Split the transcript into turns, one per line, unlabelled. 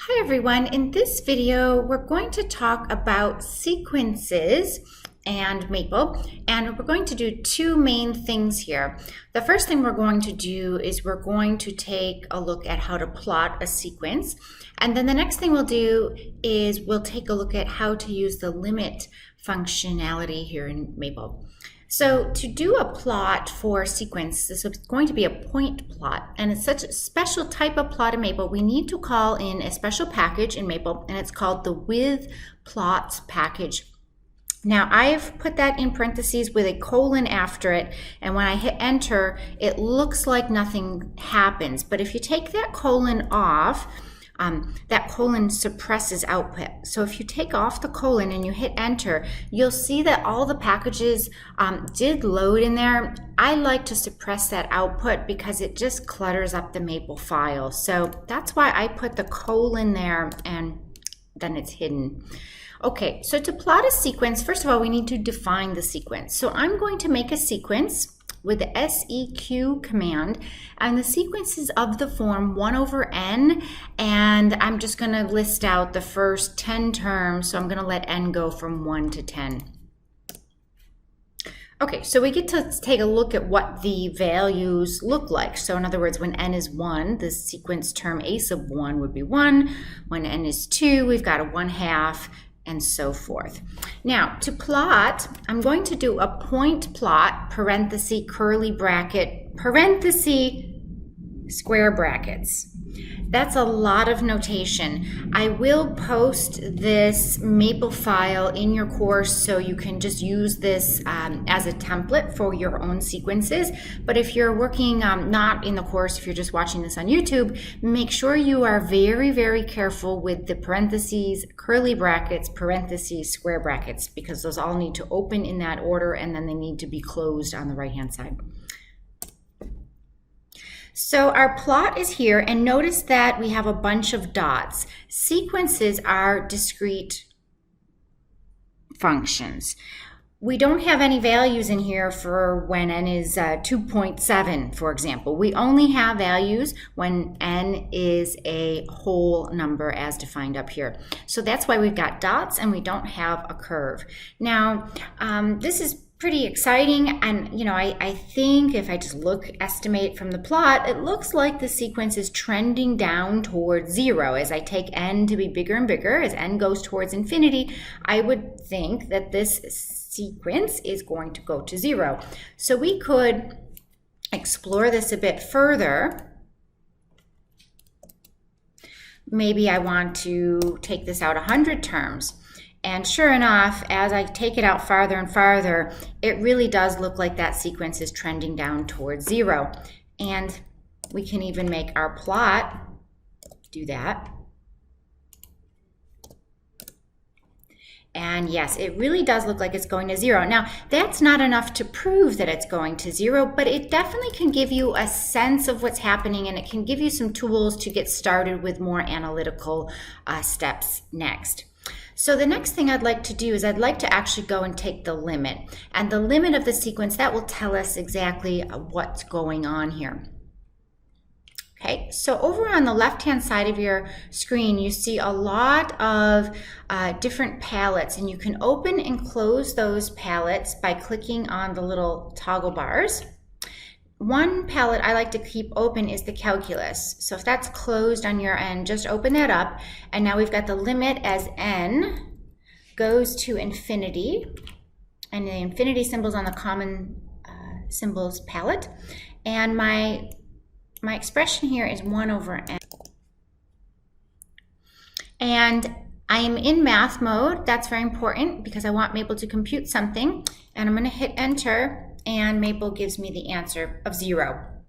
Hi everyone, in this video we're going to talk about sequences and Maple, and we're going to do two main things here. The first thing we're going to do is we're going to take a look at how to plot a sequence, and then the next thing we'll do is we'll take a look at how to use the limit functionality here in Maple. So to do a plot for a sequence, this is going to be a point plot, and it's such a special type of plot in Maple. We need to call in a special package in Maple, and it's called the with plots package. Now I've put that in parentheses with a colon after it, and when I hit enter, it looks like nothing happens. But if you take that colon off, that colon suppresses output. So if you take off the colon and you hit enter, you'll see that all the packages did load in there. I like to suppress that output because it just clutters up the Maple file. So that's why I put the colon there and then it's hidden. Okay, so to plot a sequence, first of all, we need to define the sequence. So I'm going to make a sequence with the seq command, and the sequence is of the form 1 over n, and I'm just going to list out the first 10 terms, so I'm going to let n go from 1 to 10. Okay, so we get to take a look at what the values look like. So in other words, when n is 1, the sequence term a sub 1 would be 1. When n is 2, we've got a 1/2, and so forth. Now, to plot, I'm going to do a point plot, parenthesis, curly bracket, parenthesis, square brackets. That's a lot of notation. I will post this Maple file in your course so you can just use this as a template for your own sequences. But if you're working not in the course, if you're just watching this on YouTube, make sure you are very, very careful with the parentheses, curly brackets, parentheses, square brackets, because those all need to open in that order and then they need to be closed on the right-hand side. So our plot is here, and notice that we have a bunch of dots. Sequences are discrete functions. We don't have any values in here for when n is 2.7, for example. We only have values when n is a whole number as defined up here. So that's why we've got dots and we don't have a curve. Now, this is pretty exciting, and you know, I think if I just estimate from the plot, it looks like the sequence is trending down towards 0. As I take n to be bigger and bigger, as n goes towards infinity, I would think that this sequence is going to go to 0. So we could explore this a bit further. Maybe I want to take this out 100 terms. And sure enough, as I take it out farther and farther, it really does look like that sequence is trending down towards 0. And we can even make our plot do that. And yes, it really does look like it's going to 0. Now, that's not enough to prove that it's going to 0, but it definitely can give you a sense of what's happening, and it can give you some tools to get started with more analytical steps next. So the next thing I'd like to do is I'd like to actually go and take the limit. And the limit of the sequence, that will tell us exactly what's going on here. Okay, so over on the left-hand side of your screen, you see a lot of different palettes, and you can open and close those palettes by clicking on the little toggle bars. One palette I like to keep open is the calculus. So if that's closed on your end, just open that up. And now we've got the limit as n goes to infinity. And the infinity symbol's on the common symbols palette. And my expression here is 1 over n. And I am in math mode. That's very important because I want Maple to compute something. And I'm going to hit enter, and Maple gives me the answer of 0.